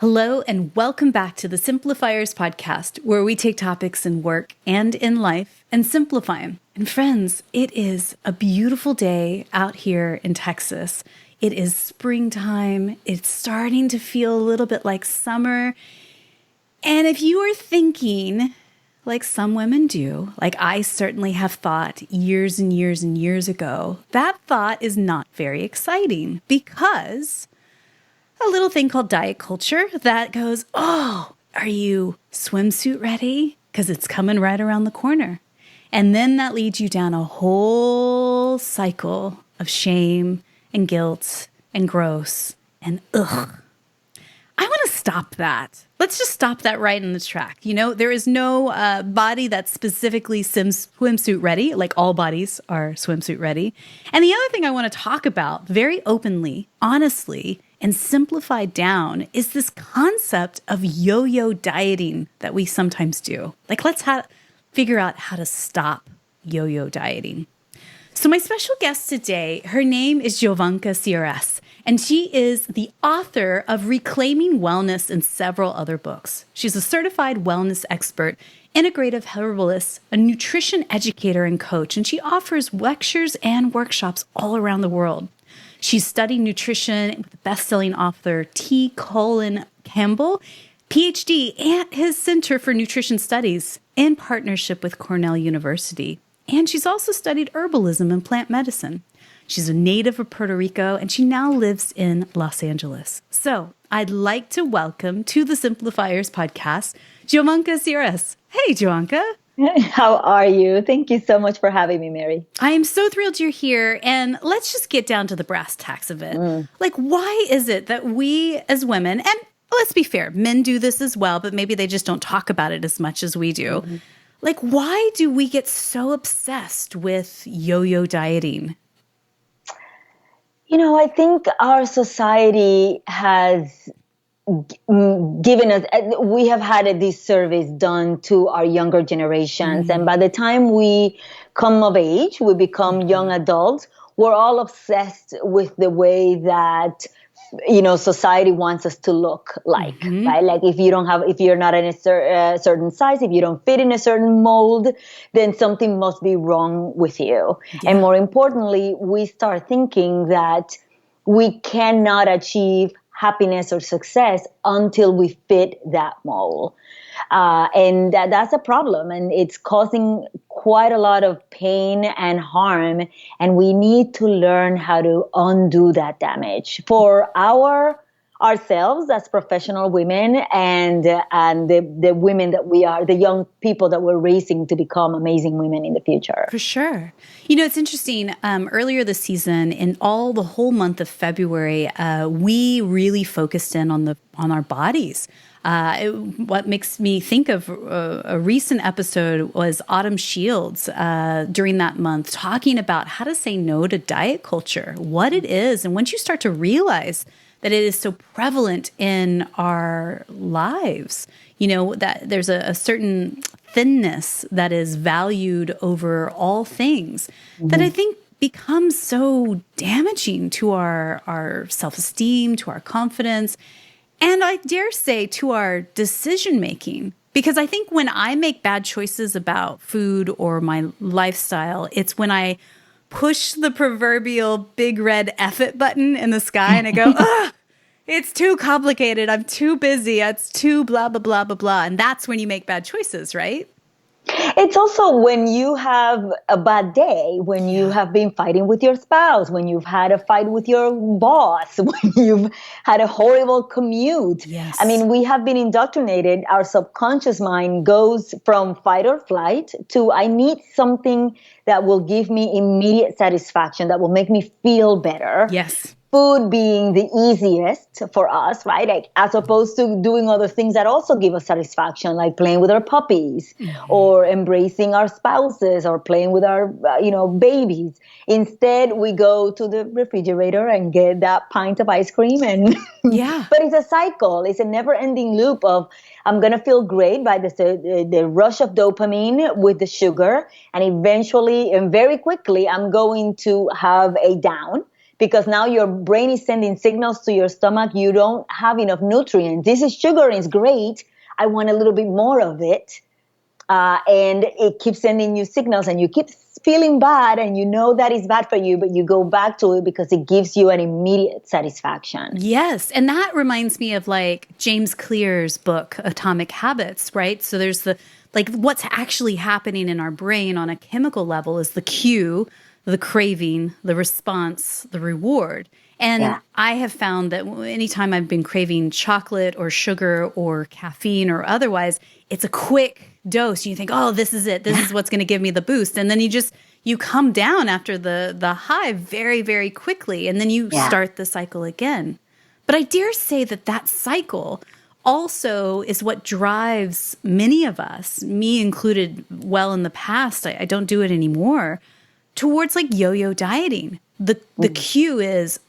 Hello, and welcome back to the Simplifiers podcast, where we take topics in work and in life and simplify them. And friends, it is a beautiful day out here in Texas. It is springtime. It's starting to feel a little bit like summer. And if you are thinking, like some women do, like I certainly have thought years and years and years ago, that thought is not very exciting because a little thing called diet culture that goes, oh, are you swimsuit ready? Because it's coming right around the corner. And then that leads you down a whole cycle of shame and guilt and gross and ugh. I want to stop that. Let's just stop that right in the track. You know, there is no body that's specifically swimsuit ready, like all bodies are swimsuit ready. And the other thing I want to talk about very openly, honestly, and simplified down is this concept of yo-yo dieting that we sometimes do. Like, let's figure out how to stop yo-yo dieting. So my special guest today, her name is Jovanka Ciares, and she is the author of Reclaiming Wellness and several other books. She's a certified wellness expert, integrative herbalist, a nutrition educator and coach, and she offers lectures and workshops all around the world. She's studied nutrition with the best-selling author T. Colin Campbell, PhD, at his Center for Nutrition Studies in partnership with Cornell University. And she's also studied herbalism and plant medicine. She's a native of Puerto Rico, and she now lives in Los Angeles. So I'd like to welcome to the Simplifiers podcast, Jovanka Ciares. Hey, Jovanka. How are you? Thank you so much for having me, Mary. I am so thrilled you're here. And let's just get down to the brass tacks of it. Like, why is it that we as women, and let's be fair, men do this as well, but maybe they just don't talk about it as much as we do. Mm-hmm. Like, why do we get so obsessed with yo-yo dieting? You know, I think our society has given us, we have had these surveys done to our younger generations. Mm-hmm. And by the time we come of age, we become young adults, we're all obsessed with the way that, you know, society wants us to look like, right? Like if you're not in a certain size, if you don't fit in a certain mold, then something must be wrong with you. Yeah. And more importantly, we start thinking that we cannot achieve happiness or success until we fit that mold. And that's a problem. And it's causing quite a lot of pain and harm. And we need to learn how to undo that damage for ourselves as professional women and the women that we are, the young people that we're raising to become amazing women in the future. For sure. You know, it's interesting. Earlier this season, in the whole month of February, we really focused in on our bodies. What makes me think of a recent episode was Autumn Shields during that month talking about how to say no to diet culture, what it is. And once you start to realize that it is so prevalent in our lives, you know, that there's a certain thinness that is valued over all things that I think becomes so damaging to our self-esteem, to our confidence, and I dare say to our decision-making. Because I think when I make bad choices about food or my lifestyle, it's when I push the proverbial big red F it button in the sky and I go, ugh, it's too complicated. I'm too busy. It's too blah, blah, blah, blah, blah. And that's when you make bad choices, right? It's also when you have a bad day, when you have been fighting with your spouse, when you've had a fight with your boss, when you've had a horrible commute. Yes. I mean, we have been indoctrinated. Our subconscious mind goes from fight or flight to I need something that will give me immediate satisfaction, that will make me feel better. Yes. Food being the easiest for us, right? Like, as opposed to doing other things that also give us satisfaction, like playing with our puppies or embracing our spouses or playing with our, babies. Instead, we go to the refrigerator and get that pint of ice cream. And but it's a cycle. It's a never-ending loop of I'm going to feel great by the rush of dopamine with the sugar. And eventually and very quickly, I'm going to have a down because now your brain is sending signals to your stomach. You don't have enough nutrients. This is sugar and it's great. I want a little bit more of it. And it keeps sending you signals and you keep feeling bad and you know that it's bad for you, but you go back to it because it gives you an immediate satisfaction. Yes. And that reminds me of like James Clear's book, Atomic Habits, right? So there's what's actually happening in our brain on a chemical level is the cue, the craving, the response, the reward. And I have found that anytime I've been craving chocolate or sugar or caffeine or otherwise, it's a quick dose. You think, oh, this is it. This is what's going to give me the boost. And then you come down after the high very, very quickly. And then you start the cycle again. But I dare say that cycle also is what drives many of us, me included, well in the past, I don't do it anymore, towards like yo-yo dieting. The cue is,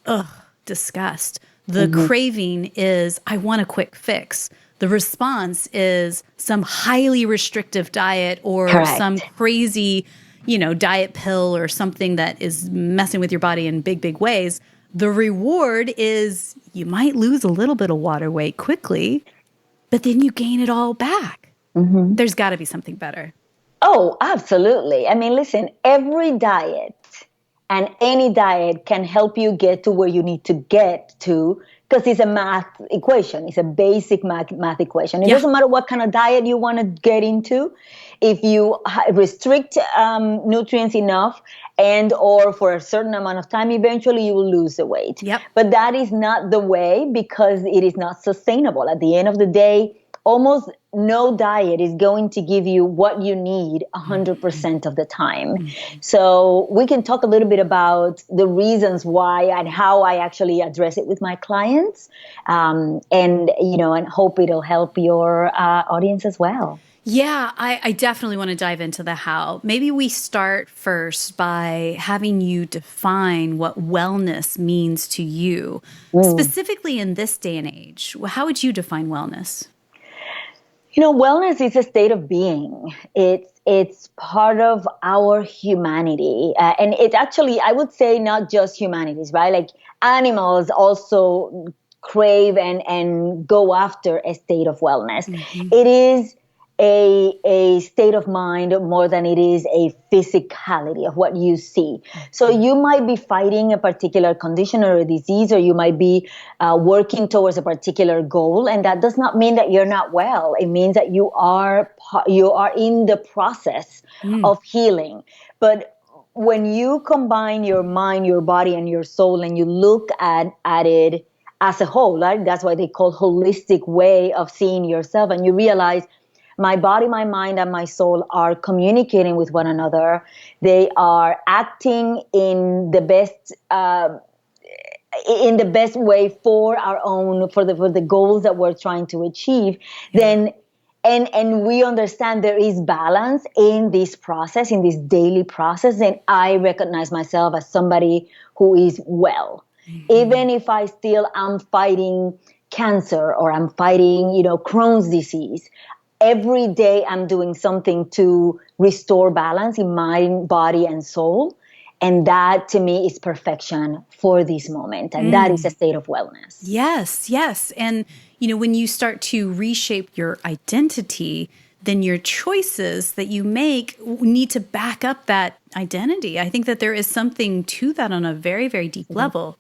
disgust. The craving is, I want a quick fix. The response is some highly restrictive diet or some crazy, diet pill or something that is messing with your body in big, big ways. The reward is you might lose a little bit of water weight quickly, but then you gain it all back. There's got to be something better. Oh, absolutely. I mean, listen, every diet and any diet can help you get to where you need to get to because it's a math equation. It's a basic math equation. It doesn't matter what kind of diet you want to get into. If you restrict nutrients enough and or for a certain amount of time, eventually you will lose the weight. But that is not the way because it is not sustainable. At the end of the day, almost no diet is going to give you what you need 100% of the time. So we can talk a little bit about the reasons why and how I actually address it with my clients, and hope it'll help your audience as well. Yeah, I definitely want to dive into the how. Maybe we start first by having you define what wellness means to you, specifically in this day and age. How would you define wellness? Wellness is a state of being. It's part of our humanity. And it's actually, I would say, not just humanities, right? Like animals also crave and go after a state of wellness. It is a state of mind more than it is a physicality of what you see. So you might be fighting a particular condition or a disease, or you might be working towards a particular goal, and that does not mean that you're not well. It means that you are in the process of healing. But when you combine your mind, your body, and your soul, and you look at it as a whole, right? That's why they call holistic way of seeing yourself, and you realize my body, my mind, and my soul are communicating with one another. They are acting in the best way for the goals that we're trying to achieve. Then, and we understand there is balance in this process, in this daily process. And I recognize myself as somebody who is well, even if I still am fighting cancer or I'm fighting, Crohn's disease. Every day I'm doing something to restore balance in mind, body, and soul. And that to me is perfection for this moment. And that is a state of wellness. Yes, yes. And, when you start to reshape your identity, then your choices that you make need to back up that identity. I think that there is something to that on a very, very deep level.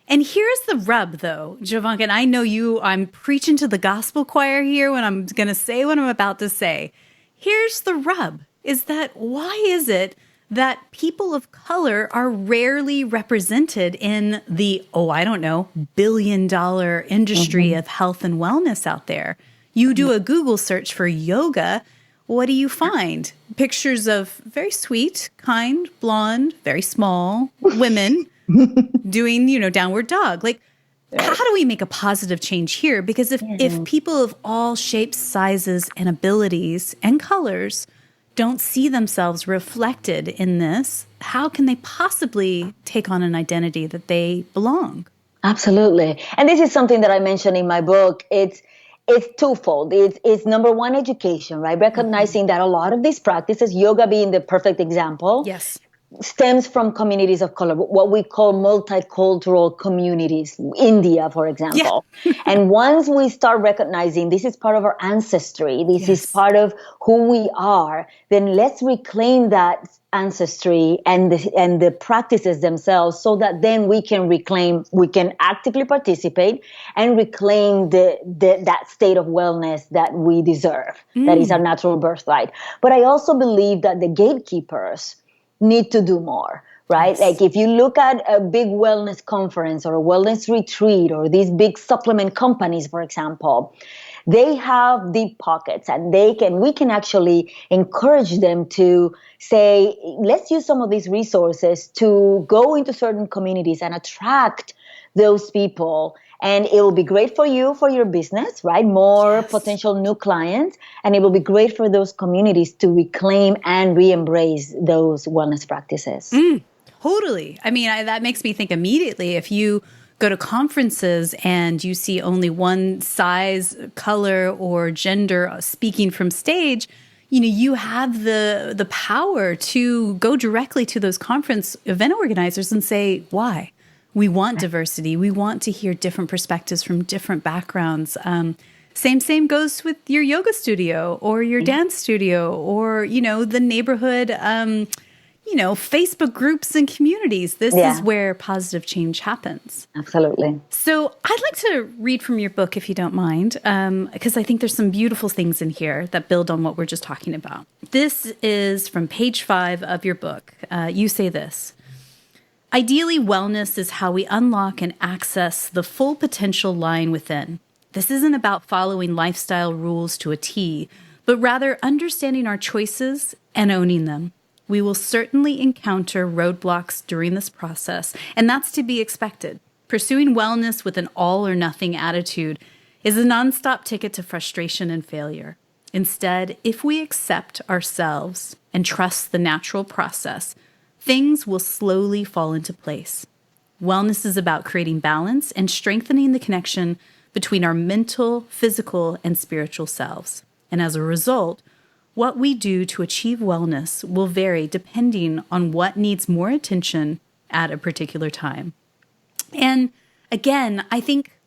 And here's the rub, though, Jovanka, and I know I'm preaching to the gospel choir here when I'm going to say what I'm about to say. Here's the rub, is that why is it that people of color are rarely represented in the, billion-dollar industry of health and wellness out there? You do a Google search for yoga, what do you find? Pictures of very sweet, kind, blonde, very small women doing, downward dog. Like, how do we make a positive change here? Because if people of all shapes, sizes, and abilities and colors don't see themselves reflected in this, how can they possibly take on an identity that they belong? Absolutely. And this is something that I mentioned in my book. It's twofold. It's number one, education, right? Recognizing that a lot of these practices, yoga being the perfect example, stems from communities of color, what we call multicultural communities, India, for Yeah. example. And once we start recognizing this is part of our ancestry, this is Yes. part of who we are, then let's reclaim that ancestry and the practices themselves, so that then we can actively participate and reclaim that state of wellness that we deserve. That is our natural birthright. But I also believe that the gatekeepers need to do more, right? Yes. Like if you look at a big wellness conference or a wellness retreat or these big supplement companies, for example, they have deep pockets, and we can actually encourage them to say, let's use some of these resources to go into certain communities and attract those people. And it will be great for you, for your business, right? More Yes. potential new clients. And it will be great for those communities to reclaim and re-embrace those wellness practices. Totally. I mean, that makes me think immediately, if you go to conferences and you see only one size, color, or gender speaking from stage, you have the power to go directly to those conference event organizers and say, why? We want diversity. We want to hear different perspectives from different backgrounds. Same goes with your yoga studio or your dance studio or, the neighborhood, Facebook groups and communities. This is where positive change happens. Absolutely. So I'd like to read from your book, if you don't mind, because I think there's some beautiful things in here that build on what we're just talking about. This is from page 5 of your book. You say this: ideally, wellness is how we unlock and access the full potential lying within. This isn't about following lifestyle rules to a T, but rather understanding our choices and owning them. We will certainly encounter roadblocks during this process, and that's to be expected. Pursuing wellness with an all-or-nothing attitude is a nonstop ticket to frustration and failure. Instead, if we accept ourselves and trust the natural process, things will slowly fall into place. Wellness is about creating balance and strengthening the connection between our mental, physical, and spiritual selves. And as a result, what we do to achieve wellness will vary depending on what needs more attention at a particular time. And again, I think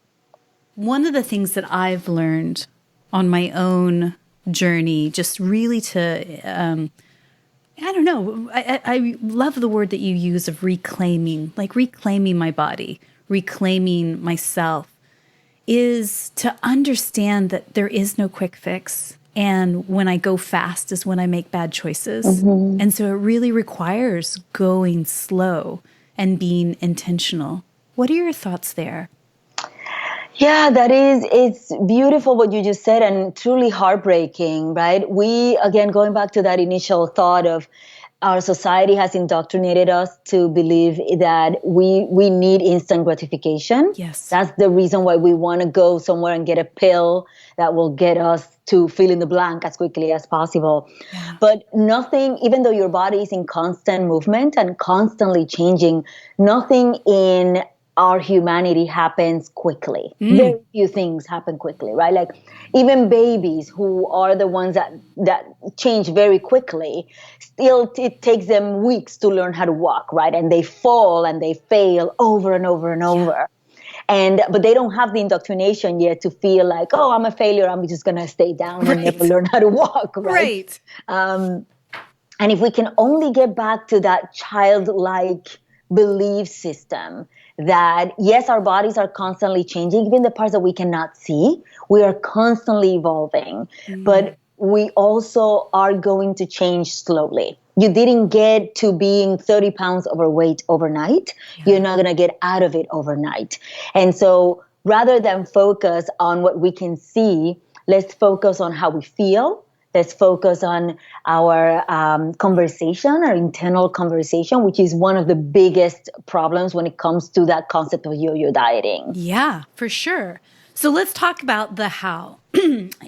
one of the things that I've learned on my own journey, just really to, I don't know, I love the word that you use of reclaiming, like reclaiming my body, reclaiming myself, is to understand that there is no quick fix. And when I go fast is when I make bad choices. And so it really requires going slow and being intentional. What are your thoughts there? Yeah, it's beautiful what you just said, and truly heartbreaking, right? We, again, going back to that initial thought of our society has indoctrinated us to believe that we need instant gratification. Yes. That's the reason why we want to go somewhere and get a pill that will get us to fill in the blank as quickly as possible. Yeah. But nothing, even though your body is in constant movement and constantly changing, nothing in our humanity happens quickly. Very few things happen quickly, right? Like even babies, who are the ones that change very quickly, still it takes them weeks to learn how to walk, right? And they fall and they fail over and over and over. But they don't have the indoctrination yet to feel like, oh, I'm a failure, I'm just going to stay down and never learn how to walk, right? And if we can only get back to that childlike belief system that, yes, our bodies are constantly changing, even the parts that we cannot see, we are constantly evolving, but we also are going to change slowly. You didn't get to being 30 pounds overweight overnight. You're not going to get out of it overnight. And so rather than focus on what we can see, let's focus on how we feel. Let's focus on our conversation, our internal conversation, which is one of the biggest problems when it comes to that concept of yo-yo dieting. Yeah, for sure. So let's talk about the how.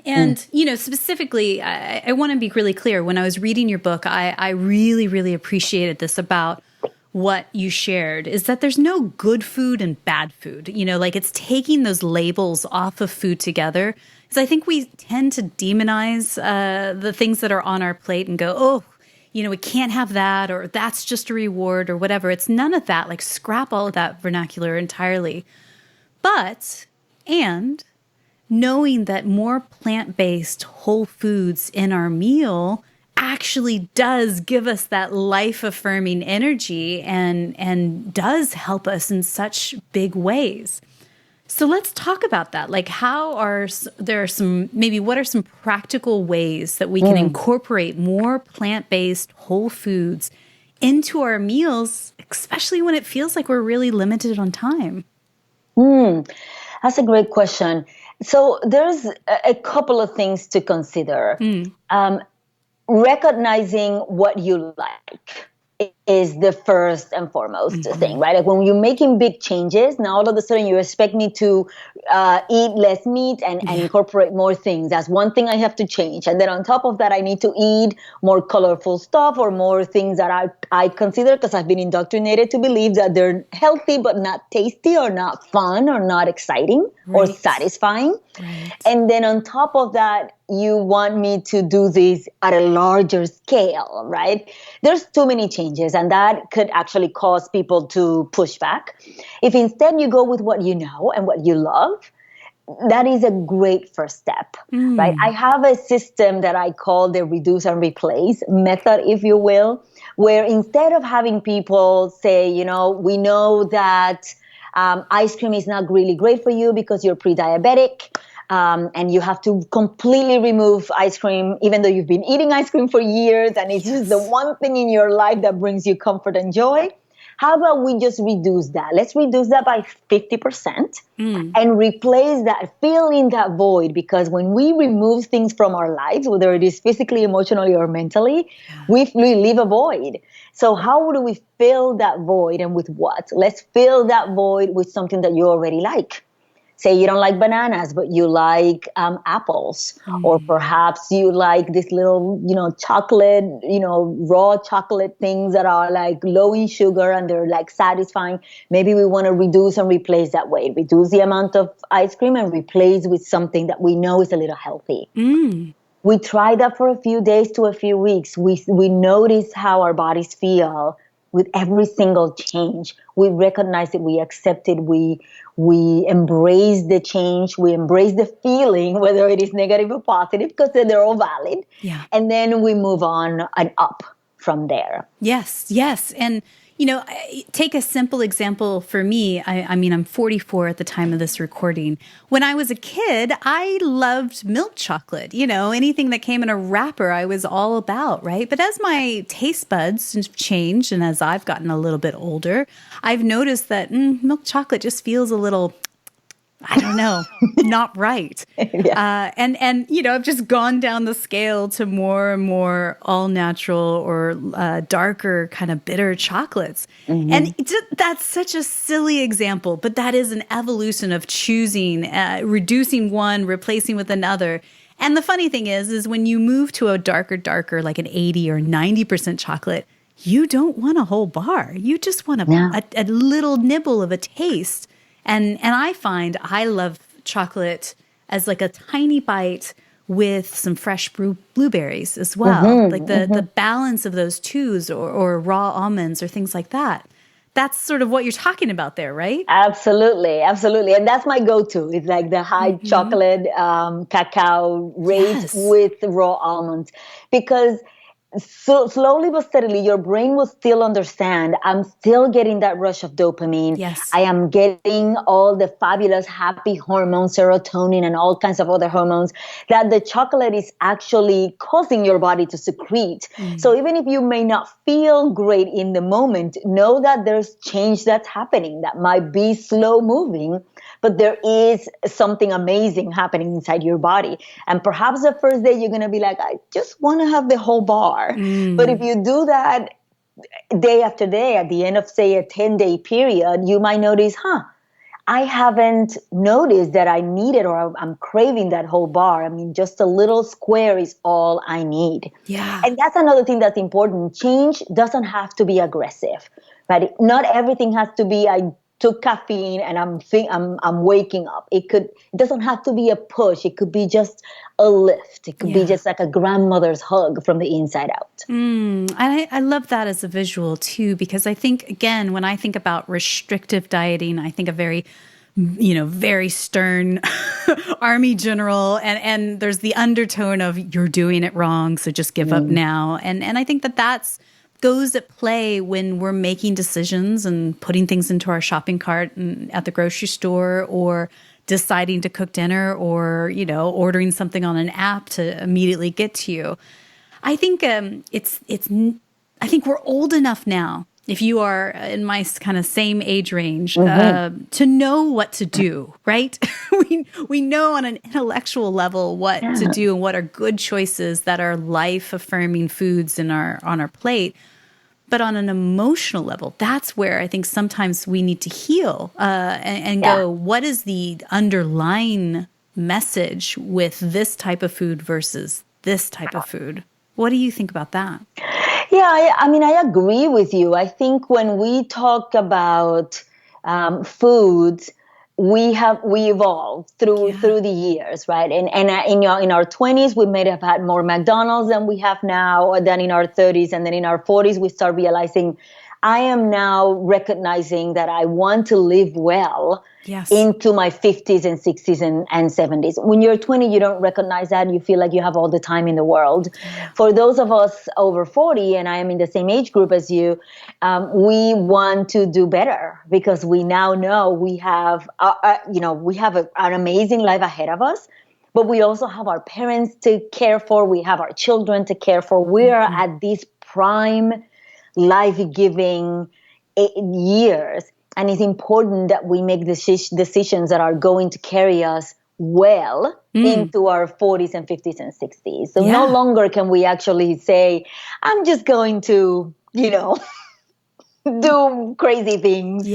And, specifically, I want to be really clear. When I was reading your book, I really, really appreciated this about what you shared, is that there's no good food and bad food. Like it's taking those labels off of food together. Because I think we tend to demonize the things that are on our plate and go, oh, we can't have that, or that's just a reward or whatever. It's none of that. Like, scrap all of that vernacular entirely. And knowing that more plant-based whole foods in our meal actually does give us that life-affirming energy and does help us in such big ways. So let's talk about that. Like, what are some practical ways that we can incorporate more plant-based whole foods into our meals, especially when it feels like we're really limited on time? That's a great question. So there's a couple of things to consider. Recognizing what you like is the first and foremost thing, right? Like, when you're making big changes, now all of a sudden you expect me to eat less meat and incorporate more things. That's one thing I have to change. And then on top of that, I need to eat more colorful stuff or more things that I consider, because I've been indoctrinated to believe that they're healthy but not tasty or not fun or not exciting or satisfying. Right. And then on top of that, you want me to do this at a larger scale, right? There's too many changes, and that could actually cause people to push back. If instead you go with what you know and what you love, that is a great first step, right? I have a system that I call the reduce and replace method, if you will, where instead of having people say, we know that ice cream is not really great for you because you're pre-diabetic, and you have to completely remove ice cream, even though you've been eating ice cream for years and it's just the one thing in your life that brings you comfort and joy. How about we just reduce that? Let's reduce that by 50% and replace that, fill in that void. Because when we remove things from our lives, whether it is physically, emotionally, or mentally, we leave a void. So how do we fill that void, and with what? Let's fill that void with something that you already like. Say you don't like bananas, but you like apples, or perhaps you like this little, chocolate, raw chocolate things that are like low in sugar and they're like satisfying. Maybe we want to reduce and replace that way. Reduce the amount of ice cream and replace with something that we know is a little healthy. We try that for a few days to a few weeks. We notice how our bodies feel with every single change. We recognize it, we accept it, we embrace the change, we embrace the feeling, whether it is negative or positive, because they're all valid. Yeah. And then we move on and up from there. Yes. And, take a simple example for me. I mean, I'm 44 at the time of this recording. When I was a kid, I loved milk chocolate. Anything that came in a wrapper, I was all about, right? But as my taste buds have changed and as I've gotten a little bit older, I've noticed that milk chocolate just feels a little, I don't know, not right. And I've just gone down the scale to more and more all natural or darker kind of bitter chocolates. And that's such a silly example, but that is an evolution of choosing, reducing one, replacing with another. And the funny thing is when you move to a darker, like an 80 or 90% chocolate, you don't want a whole bar. You just want a little nibble of a taste. And I find I love chocolate as like a tiny bite with some fresh blueberries as well. Like the balance of those twos or raw almonds or things like that. That's sort of what you're talking about there, right? Absolutely. And that's my go-to. It's like the high chocolate cacao raised with raw almonds. Because so slowly but steadily, your brain will still understand, I'm still getting that rush of dopamine. Yes. I am getting all the fabulous happy hormones, serotonin, and all kinds of other hormones that the chocolate is actually causing your body to secrete. So even if you may not feel great in the moment, know that there's change that's happening that might be slow moving, but there is something amazing happening inside your body. And perhaps the first day you're going to be like, I just want to have the whole bar. But if you do that day after day, at the end of, say, a 10-day period, you might notice, I haven't noticed that I need it, or I'm craving that whole bar. I mean, just a little square is all I need. Yeah. And that's another thing that's important. Change doesn't have to be aggressive, right? Not everything has to be, I took caffeine and I'm waking up. It doesn't have to be a push. It could be just a lift. It could be just like a grandmother's hug from the inside out. I love that as a visual too, because I think, again, when I think about restrictive dieting, I think of very stern army general, and there's the undertone of you're doing it wrong, so just give up now. And I think that's goes at play when we're making decisions and putting things into our shopping cart and at the grocery store, or deciding to cook dinner, or ordering something on an app to immediately get to you. I think I think we're old enough now, if you are in my kind of same age range, to know what to do, right? we know on an intellectual level what to do and what are good choices that are life-affirming foods on our plate. But on an emotional level, that's where I think sometimes we need to heal and go, what is the underlying message with this type of food versus this type of food? What do you think about that? Yeah, I mean, I agree with you. I think when we talk about foods, we evolved through the years, right? And in our 20s, we may have had more McDonald's than we have now, or than in our 30s, and then in our 40s, we start realizing I am now recognizing that I want to live well into my 50s and 60s and 70s. When you're 20, you don't recognize that. You feel like you have all the time in the world. For those of us over 40, and I am in the same age group as you, we want to do better because we now know we have, an amazing life ahead of us. But we also have our parents to care for. We have our children to care for. We're at this prime life-giving years, and it's important that we make decisions that are going to carry us well into our 40s and 50s and 60s. So no longer can we actually say, I'm just going to, do crazy things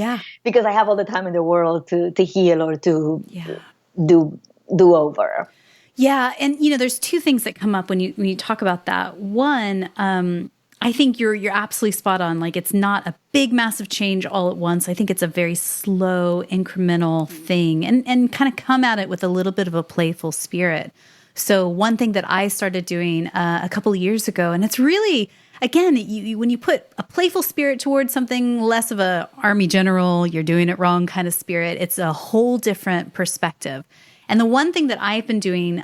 because I have all the time in the world to heal or to do over. Yeah, and there's two things that come up when you talk about that. One, I think you're absolutely spot on. Like, it's not a big, massive change all at once. I think it's a very slow, incremental thing, and kind of come at it with a little bit of a playful spirit. So one thing that I started doing a couple of years ago, and it's really, again, when you put a playful spirit towards something, less of a army general, you're doing it wrong kind of spirit, it's a whole different perspective. And the one thing that I've been doing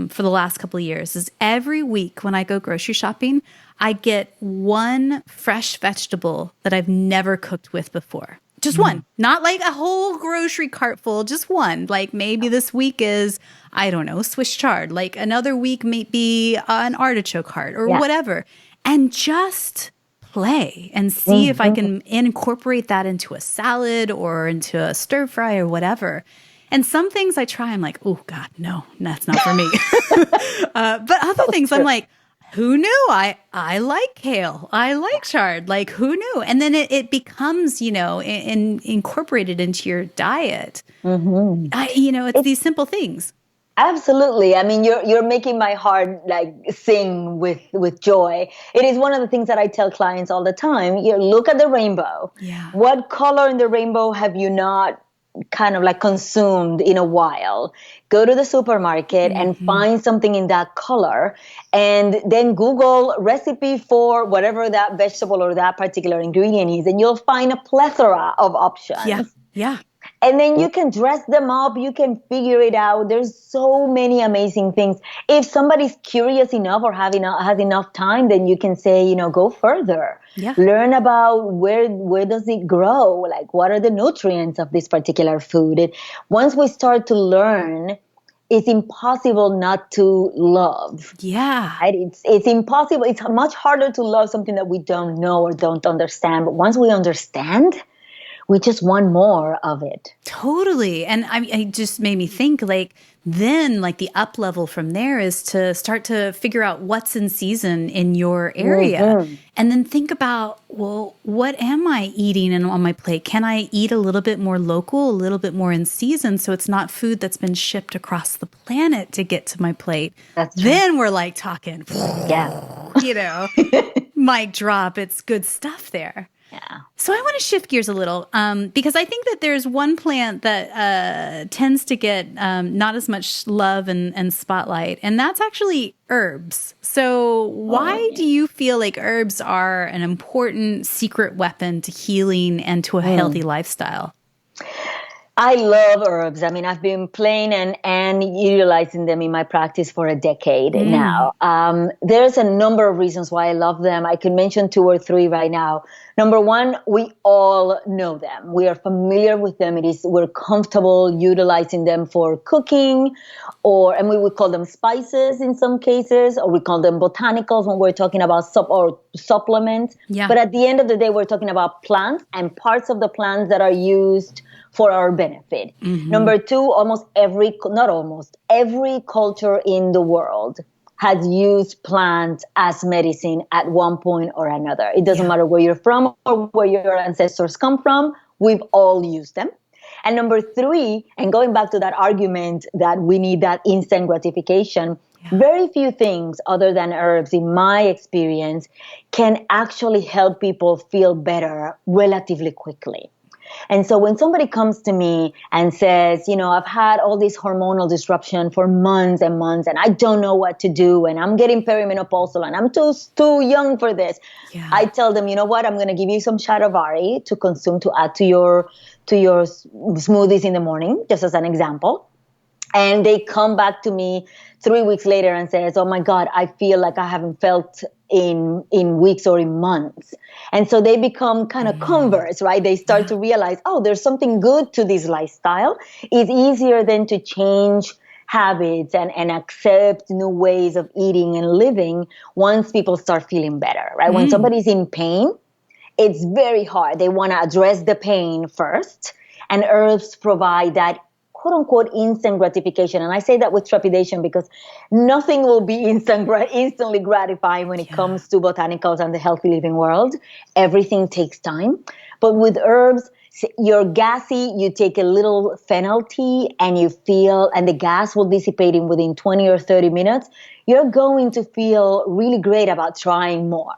for the last couple of years is every week when I go grocery shopping, I get one fresh vegetable that I've never cooked with before. Just one. Not like a whole grocery cart full, just one. Like maybe this week is, I don't know, Swiss chard. Like another week may be an artichoke heart or whatever. And just play and see if I can incorporate that into a salad or into a stir fry or whatever. And some things I try, I'm like, oh God, no, that's not for me. But other things I'm like, who knew? I like kale. I like chard. Like, who knew? And then it becomes, incorporated into your diet. It's these simple things. Absolutely. I mean, you're making my heart like sing with joy. It is one of the things that I tell clients all the time. You look at the rainbow. Yeah. What color in the rainbow have you not kind of like consumed in a while? Go to the supermarket and find something in that color, and then Google recipe for whatever that vegetable or that particular ingredient is, and you'll find a plethora of options. Yeah. And then you can dress them up. You can figure it out. There's so many amazing things. If somebody's curious enough or has enough time, then you can say, go further. Yeah. Learn about where does it grow? Like, what are the nutrients of this particular food? And once we start to learn, it's impossible not to love. Yeah. Right? It's impossible. It's much harder to love something that we don't know or don't understand. But once we understand, we just want more of it. Totally. And it just made me think then the up level from there is to start to figure out what's in season in your area. And then think about, well, what am I eating on my plate? Can I eat a little bit more local, a little bit more in season, so it's not food that's been shipped across the planet to get to my plate? That's then we're talking, yeah. mic drop. It's good stuff there. Yeah. So I want to shift gears a little because I think that there's one plant that tends to get not as much love and spotlight, and that's actually herbs. So why do you feel like herbs are an important secret weapon to healing and to a healthy lifestyle? I love herbs. I mean, I've been playing and utilizing them in my practice for a decade now. There's a number of reasons why I love them. I can mention 2 or 3 right now. Number one, we all know them. We are familiar with them. We're comfortable utilizing them for cooking, and we would call them spices in some cases, or we call them botanicals when we're talking about supplements. Yeah. But at the end of the day, we're talking about plants and parts of the plants that are used for our benefit. Number 2, every culture in the world has used plants as medicine at one point or another. It doesn't matter where you're from or where your ancestors come from, we've all used them. And number 3, and going back to that argument that we need that instant gratification, very few things other than herbs, in my experience, can actually help people feel better relatively quickly. And so when somebody comes to me and says, I've had all this hormonal disruption for months and months, and I don't know what to do, and I'm getting perimenopausal, and I'm too young for this. Yeah. I tell them, you know what, I'm going to give you some shatavari to consume, to add to your smoothies in the morning, just as an example. And they come back to me 3 weeks later and says, oh my God, I feel like I haven't felt in weeks or in months. And so they become kind of converts, right? They start to realize, oh, there's something good to this lifestyle. It's easier than to change habits and accept new ways of eating and living once people start feeling better, right? When somebody's in pain, it's very hard. They want to address the pain first, and herbs provide that quote unquote instant gratification. And I say that with trepidation because nothing will be instantly gratifying when it comes to botanicals and the healthy living world. Everything takes time. But with herbs, you're gassy, you take a little fennel tea and and the gas will dissipate in within 20 or 30 minutes. You're going to feel really great about trying more.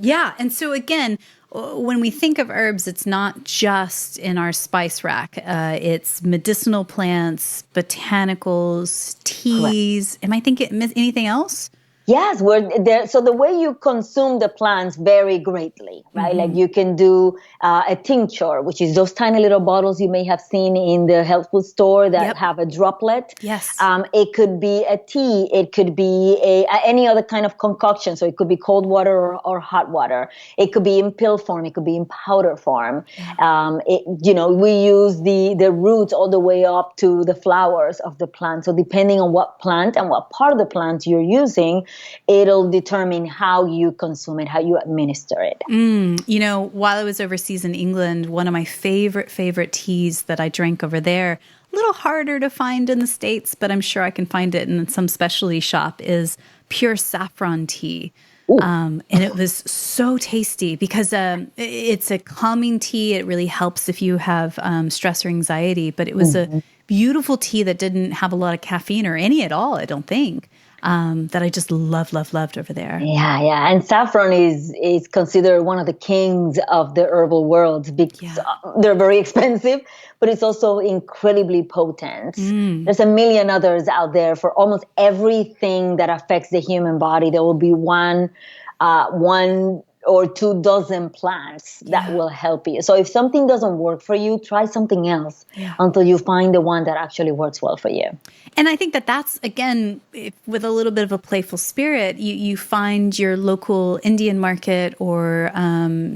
Yeah. And so again, when we think of herbs, it's not just in our spice rack. It's medicinal plants, botanicals, teas. Correct. Am I thinking anything else? Yes, we're there. So the way you consume the plants vary greatly, right? Like you can do a tincture, which is those tiny little bottles you may have seen in the health food store that have a droplet. Yes. It could be a tea. It could be any other kind of concoction. So it could be cold water or hot water. It could be in pill form. It could be in powder form. We use the roots all the way up to the flowers of the plant. So depending on what plant and what part of the plant you're using, it'll determine how you consume it, how you administer it. While I was overseas in England, one of my favorite teas that I drank over there, a little harder to find in the States, but I'm sure I can find it in some specialty shop, is pure saffron tea. And it was so tasty because it's a calming tea. It really helps if you have stress or anxiety, but it was a beautiful tea that didn't have a lot of caffeine or any at all, I don't think. That I just loved over there. Yeah. And saffron is considered one of the kings of the herbal world because they're very expensive, but it's also incredibly potent. There's a million others out there for almost everything that affects the human body. There will be one or 2 dozen plants that will help you. So if something doesn't work for you, try something else until you find the one that actually works well for you. And I think that's, again, with a little bit of a playful spirit, you find your local Indian market or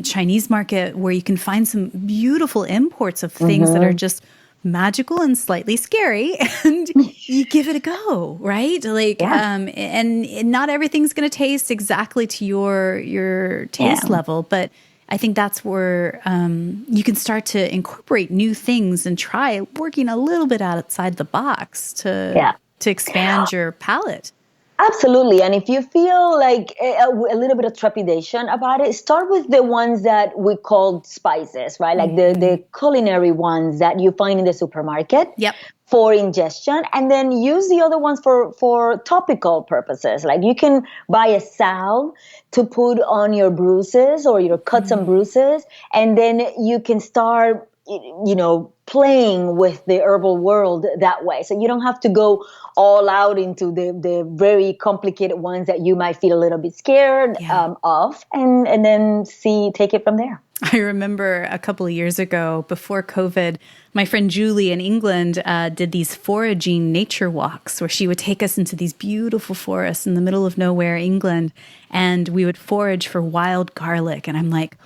Chinese market where you can find some beautiful imports of things that are just magical and slightly scary, and you give it a go, right? And not everything's going to taste exactly to your taste level, but I think that's where you can start to incorporate new things and try working a little bit outside the box to expand your palate. Absolutely. And if you feel like a little bit of trepidation about it, start with the ones that we call spices, right? Like the culinary ones that you find in the supermarket. Yep. For ingestion, and then use the other ones for topical purposes. Like you can buy a salve to put on your bruises or your cuts and bruises, and then you can start, playing with the herbal world that way. So you don't have to go all out into the very complicated ones that you might feel a little bit scared of, and then take it from there. I remember a couple of years ago, before COVID, my friend Julie in England did these foraging nature walks where she would take us into these beautiful forests in the middle of nowhere, England, and we would forage for wild garlic. And I'm like,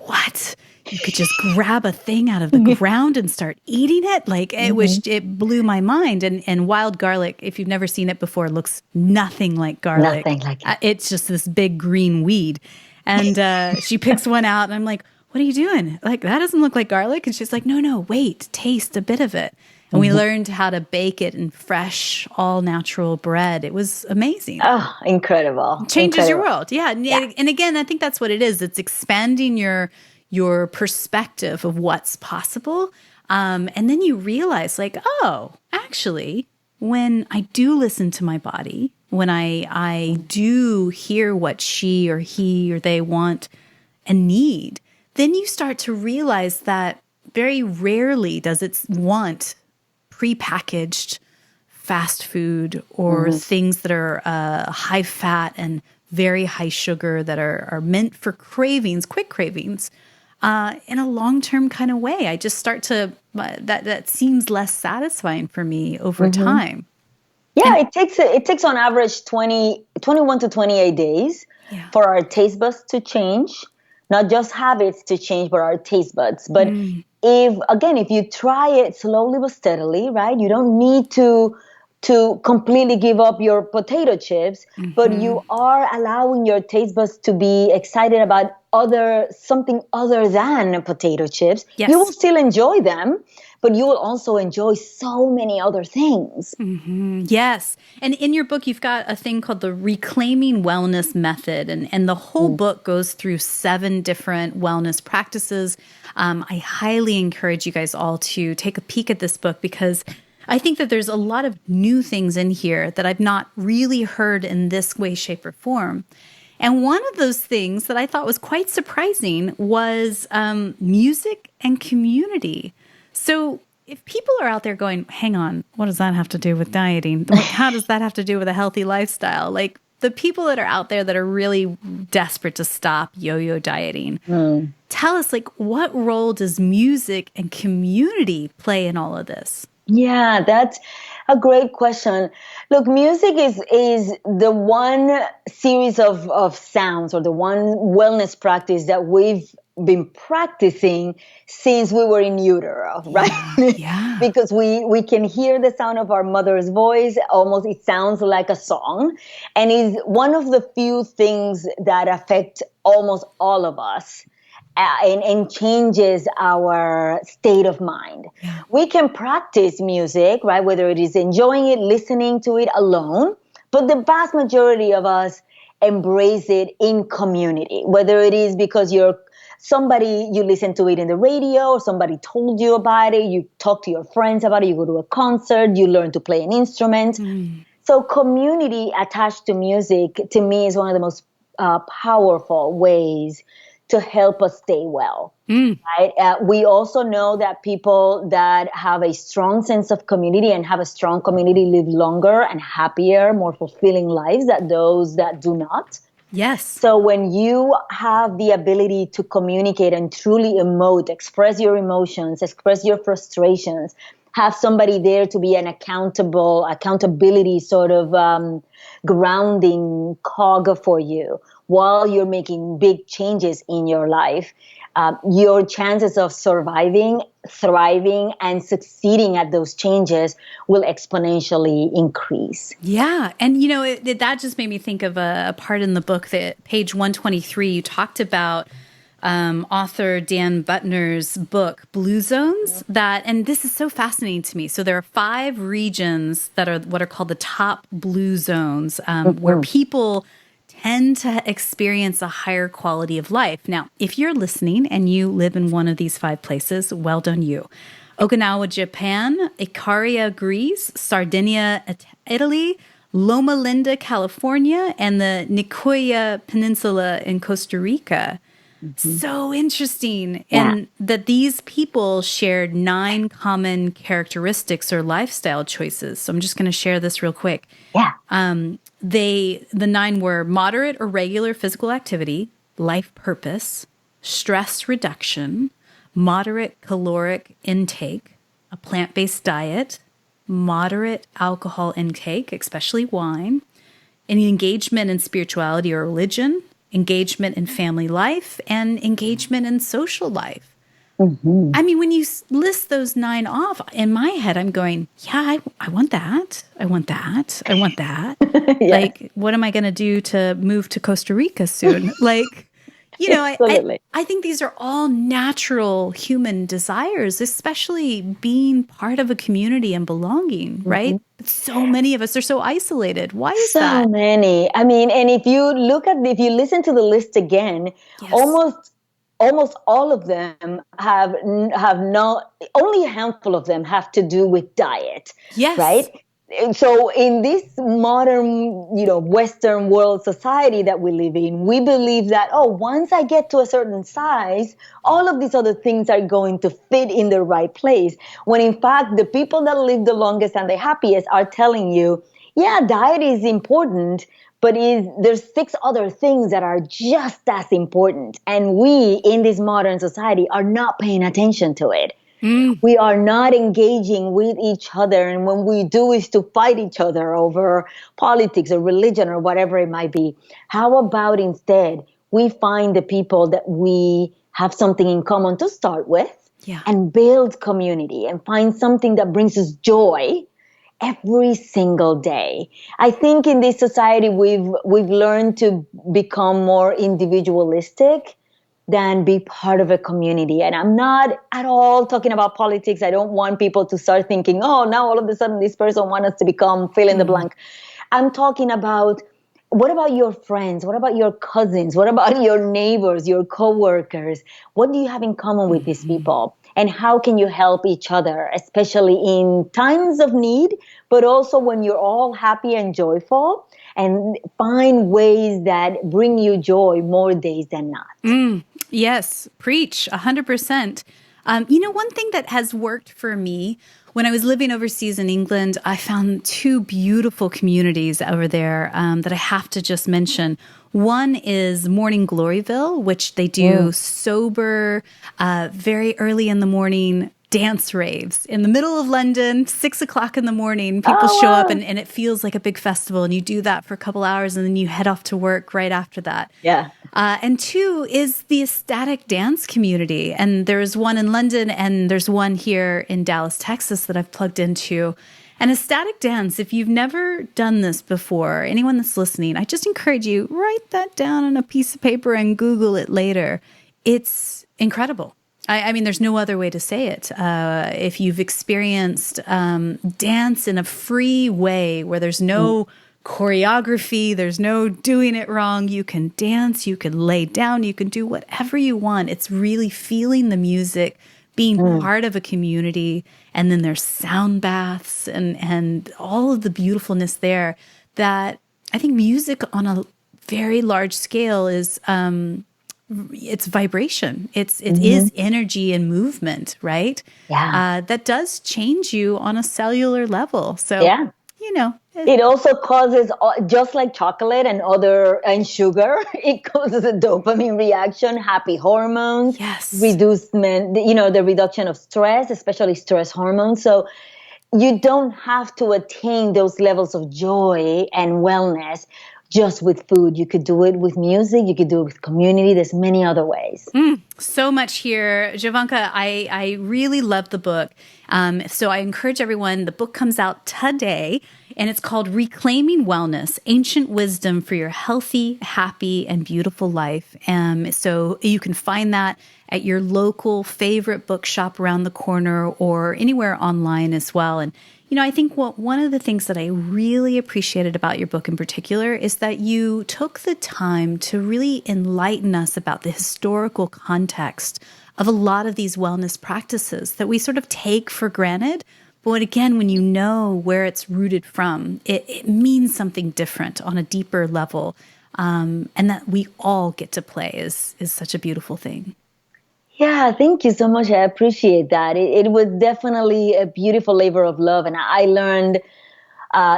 what? You could just grab a thing out of the ground and start eating it? Like, it blew my mind. And wild garlic, if you've never seen it before, looks nothing like garlic. Nothing like it. It's just this big green weed. And she picks one out, and I'm like, what are you doing? Like, that doesn't look like garlic. And she's like, no, wait, taste a bit of it. And we learned how to bake it in fresh, all natural bread. It was amazing. Oh, incredible. Changes your world. Yeah. And again, I think that's what it is. It's expanding your perspective of what's possible. And then you realize like, oh, actually, when I do listen to my body, when I do hear what she or he or they want and need, then you start to realize that very rarely does it want prepackaged fast food or things that are high fat and very high sugar that are meant for cravings, quick cravings, in a long-term kind of way. I just start to, that seems less satisfying for me over time. Yeah, it takes on average 21 to 28 days for our taste buds to change. Not just habits to change, but our taste buds. But if you try it slowly but steadily, right? You don't need to completely give up your potato chips, but you are allowing your taste buds to be excited about something other than potato chips. Yes. You will still enjoy them, but you will also enjoy so many other things. Yes. And in your book, you've got a thing called the Reclaiming Wellness Method. And the whole book goes through 7 different wellness practices. I highly encourage you guys all to take a peek at this book because I think that there's a lot of new things in here that I've not really heard in this way, shape, or form. And one of those things that I thought was quite surprising was music and community. So if people are out there going, hang on, what does that have to do with dieting? How does that have to do with a healthy lifestyle? Like the people that are out there that are really desperate to stop yo-yo dieting, tell us, like, what role does music and community play in all of this? Yeah, that's a great question. Look, music is the one series of sounds or the one wellness practice that we've been practicing since we were in utero, right? Yeah. Because we can hear the sound of our mother's voice. Almost, it sounds like a song. And is one of the few things that affect almost all of us. And changes our state of mind. Yeah. We can practice music, right? Whether it is enjoying it, listening to it alone, but the vast majority of us embrace it in community, whether it is because you listen to it in the radio, or somebody told you about it, you talk to your friends about it, you go to a concert, you learn to play an instrument. So community attached to music, to me, is one of the most powerful ways to help us stay well, right? We also know that people that have a strong sense of community and have a strong community live longer and happier, more fulfilling lives than those that do not. Yes. So when you have the ability to communicate and truly emote, express your emotions, express your frustrations, have somebody there to be an accountability sort of grounding cog for you while you're making big changes in your life, your chances of surviving, thriving, and succeeding at those changes will exponentially increase. Yeah. And, that just made me think of a part in the book that page 123, you talked about author Dan Buttner's book, Blue Zones, and this is so fascinating to me. So there are 5 regions that are what are called the top blue zones, where people tend to experience a higher quality of life. Now, if you're listening and you live in one of these 5 places, well done you. Okinawa, Japan, Icaria, Greece, Sardinia, Italy, Loma Linda, California, and the Nicoya Peninsula in Costa Rica. So interesting. Yeah. And that these people shared 9 common characteristics or lifestyle choices. So I'm just going to share this real quick. Yeah. The 9 were moderate or regular physical activity, life purpose, stress reduction, moderate caloric intake, a plant-based diet, moderate alcohol intake, especially wine, any engagement in spirituality or religion, engagement in family life, and engagement in social life. I mean, when you list those 9 off, in my head, I'm going, yeah, I want that. I want that. I want that. Yes. Like, what am I going to do to move to Costa Rica soon? Like, you know, I think these are all natural human desires, especially being part of a community and belonging, right? But so many of us are so isolated. Why is that? So many. I mean, and if you listen to the list again, Yes. almost all of them have not, only a handful of them have to do with diet. Yes. Right? And so in this modern, Western world society that we live in, we believe that, once I get to a certain size, all of these other things are going to fit in the right place. When in fact, the people that live the longest and the happiest are telling you, yeah, diet is important, but there's 6 other things that are just as important. And we in this modern society are not paying attention to it. We are not engaging with each other. And when we do is to fight each other over politics or religion or whatever it might be. How about instead we find the people that we have something in common to start with, and build community and find something that brings us joy every single day. I think in this society we've learned to become more individualistic than be part of a community. And I'm not at all talking about politics. I don't want people to start thinking, now all of a sudden this person wants us to become fill in the blank. I'm talking about, what about your friends? What about your cousins? What about your neighbors, your coworkers? What do you have in common with these people? And how can you help each other, especially in times of need, but also when you're all happy and joyful, and find ways that bring you joy more days than not. Yes, preach, 100%. One thing that has worked for me, when I was living overseas in England, I found 2 beautiful communities over there that I have to just mention. One is Morning Gloryville, which they do sober, very early in the morning dance raves in the middle of London, 6 o'clock in the morning. People show up and it feels like a big festival, and you do that for a couple hours and then you head off to work right after that. Yeah. And 2 is the ecstatic dance community. And there's one in London and there's one here in Dallas, Texas that I've plugged into. And ecstatic dance, if you've never done this before, anyone that's listening, I just encourage you, write that down on a piece of paper and Google it later. It's incredible. I mean, there's no other way to say it. If you've experienced dance in a free way where there's no choreography, there's no doing it wrong, you can dance, you can lay down, you can do whatever you want. It's really feeling the music, being part of a community. And then there's sound baths and all of the beautifulness there that I think music on a very large scale is... it's vibration. It is energy and movement, right? Yeah. That does change you on a cellular level. So, it also causes, just like chocolate and sugar, it causes a dopamine reaction, happy hormones, reducement, the reduction of stress, especially stress hormones. So you don't have to attain those levels of joy and wellness just with food. You could do it with music. You could do it with community. There's many other ways. So much here. Jovanka, I really love the book. So I encourage everyone, the book comes out today. and it's called Reclaiming Wellness, Ancient Wisdom for Your Healthy, Happy, and Beautiful Life. So you can find that at your local favorite bookshop around the corner or anywhere online as well. And, I think one of the things that I really appreciated about your book in particular is that you took the time to really enlighten us about the historical context of a lot of these wellness practices that we sort of take for granted. But again, when you know where it's rooted from, it means something different on a deeper level. And that we all get to play is such a beautiful thing. Yeah, thank you so much. I appreciate that. It was definitely a beautiful labor of love, and I learned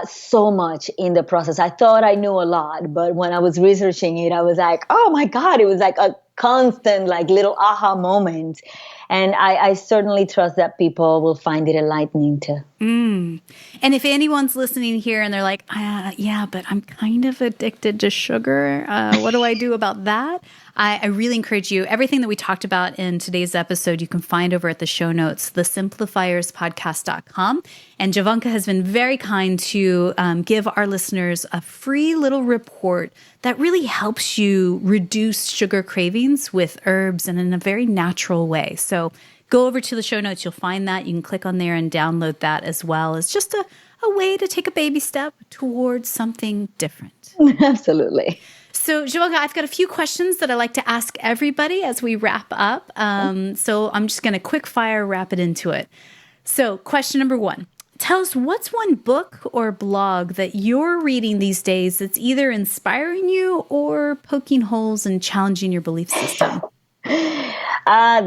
so much in the process. I thought I knew a lot, but when I was researching it, I was like, oh my God, it was like a constant, like little aha moment. And I certainly trust that people will find it enlightening too. And if anyone's listening here and they're like, yeah, but I'm kind of addicted to sugar. What do I do about that? I really encourage you. Everything that we talked about in today's episode, you can find over at the show notes, thesimplifierspodcast.com. And Jovanka has been very kind to give our listeners a free little report that really helps you reduce sugar cravings with herbs and in a very natural way. So go over to the show notes. You'll find that. You can click on there and download that as well. It's just a way to take a baby step towards something different. Absolutely. So, Jovanka, I've got a few questions that I like to ask everybody as we wrap up. So I'm just going to quick fire wrap it into it. So question number 1. Tell us, what's one book or blog that you're reading these days that's either inspiring you or poking holes and challenging your belief system?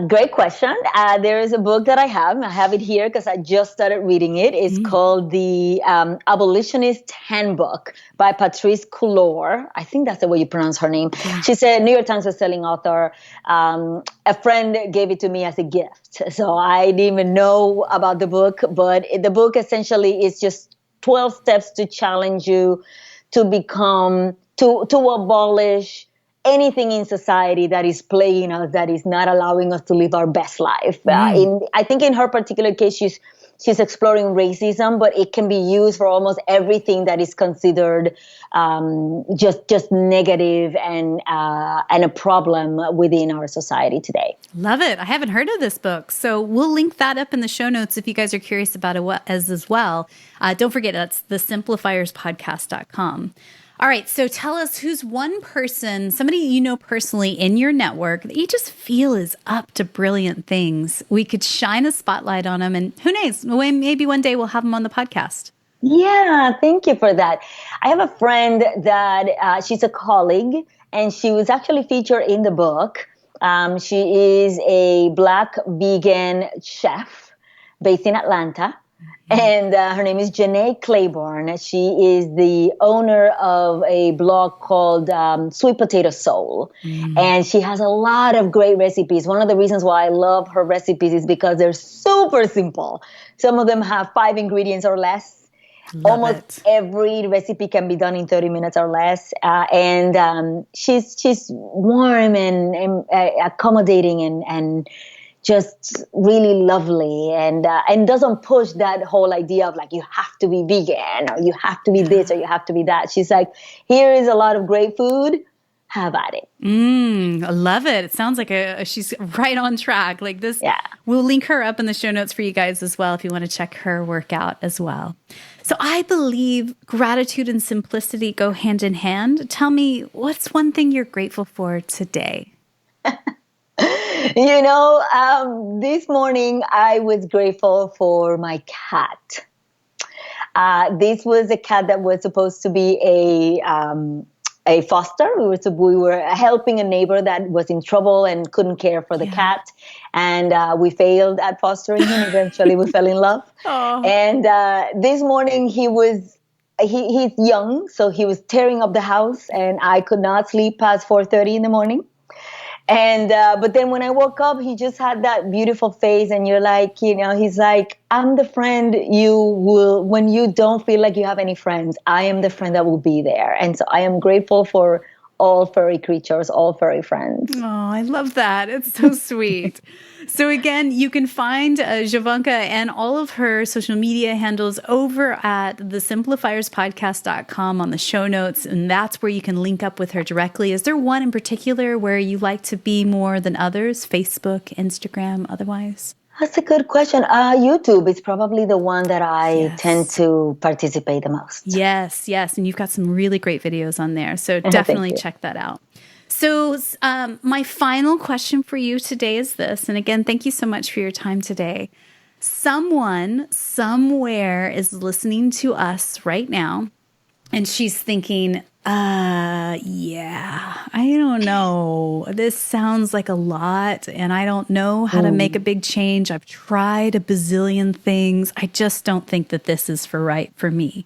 Great question. There is a book that I have it here because I just started reading it. It's called The Abolitionist Handbook by Patrice Cullors. I think that's the way you pronounce her name. Yeah. She's a New York Times bestselling author. A friend gave it to me as a gift. So I didn't even know about the book, but the book essentially is just 12 steps to challenge you to become, to abolish anything in society that is plaguing us, that is not allowing us to live our best life. I think in her particular case, she's exploring racism, but it can be used for almost everything that is considered just negative and a problem within our society today. Love it. I haven't heard of this book. So we'll link that up in the show notes if you guys are curious about it as well. Don't forget, that's thesimplifierspodcast.com. All right, so tell us, who's one person, somebody you know personally in your network that you just feel is up to brilliant things. We could shine a spotlight on them, and who knows, maybe one day we'll have them on the podcast. Yeah, thank you for that. I have a friend that she's a colleague, and she was actually featured in the book. She is a Black vegan chef based in Atlanta. And her name is Janae Claiborne. She is the owner of a blog called Sweet Potato Soul. And she has a lot of great recipes. One of the reasons why I love her recipes is because they're super simple. Some of them have 5 ingredients or less. Almost every recipe can be done in 30 minutes or less. And she's warm and accommodating and just really lovely and doesn't push that whole idea of like, you have to be vegan or you have to be this or you have to be that. She's like, here is a lot of great food. Have at it. I love it. It sounds like she's right on track. Like this. Yeah. We'll link her up in the show notes for you guys as well if you want to check her work out as well. So I believe gratitude and simplicity go hand in hand. Tell me, what's one thing you're grateful for today? This morning I was grateful for my cat. This was a cat that was supposed to be a foster. We were helping a neighbor that was in trouble and couldn't care for the cat. And we failed at fostering him. Eventually we fell in love. Oh. And this morning he's young, so he was tearing up the house and I could not sleep past 4:30 in the morning. And, but then when I woke up, he just had that beautiful face and you're like, he's like, I'm the friend when you don't feel like you have any friends, I am the friend that will be there. And so I am grateful for all furry creatures, all furry friends. Oh, I love that. It's so sweet. So again, you can find Jovanka and all of her social media handles over at thesimplifierspodcast.com on the show notes. And that's where you can link up with her directly. Is there one in particular where you like to be more than others? Facebook, Instagram, otherwise? That's a good question. YouTube is probably the one that I tend Yes. to participate the most. Yes, yes. And you've got some really great videos on there. So Thank definitely you. check that out. So my final question for you today is this. And again, thank you so much for your time today. Someone somewhere is listening to us right now, and she's thinking, yeah, I don't know. This sounds like a lot, and I don't know how to make a big change. I've tried a bazillion things. I just don't think that this is right for me.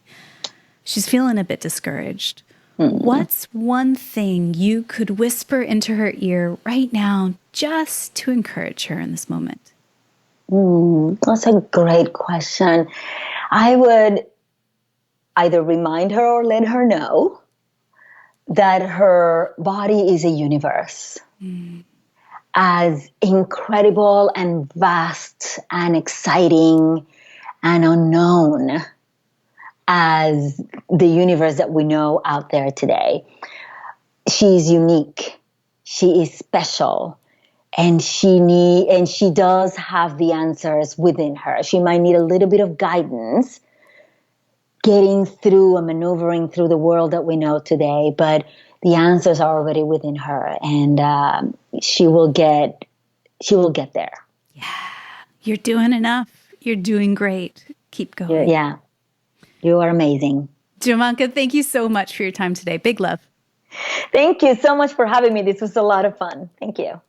She's feeling a bit discouraged. What's one thing you could whisper into her ear right now just to encourage her in this moment? That's a great question. I would either remind her or let her know that her body is a universe as incredible and vast and exciting and unknown as the universe that we know out there today. She's unique. She is special. And she does have the answers within her. She might need a little bit of guidance getting through and maneuvering through the world that we know today, but the answers are already within her, and she will get there. Yeah, you're doing enough. You're doing great. Keep going. Yeah, you are amazing. Jovanka, thank you so much for your time today. Big love. Thank you so much for having me. This was a lot of fun. Thank you.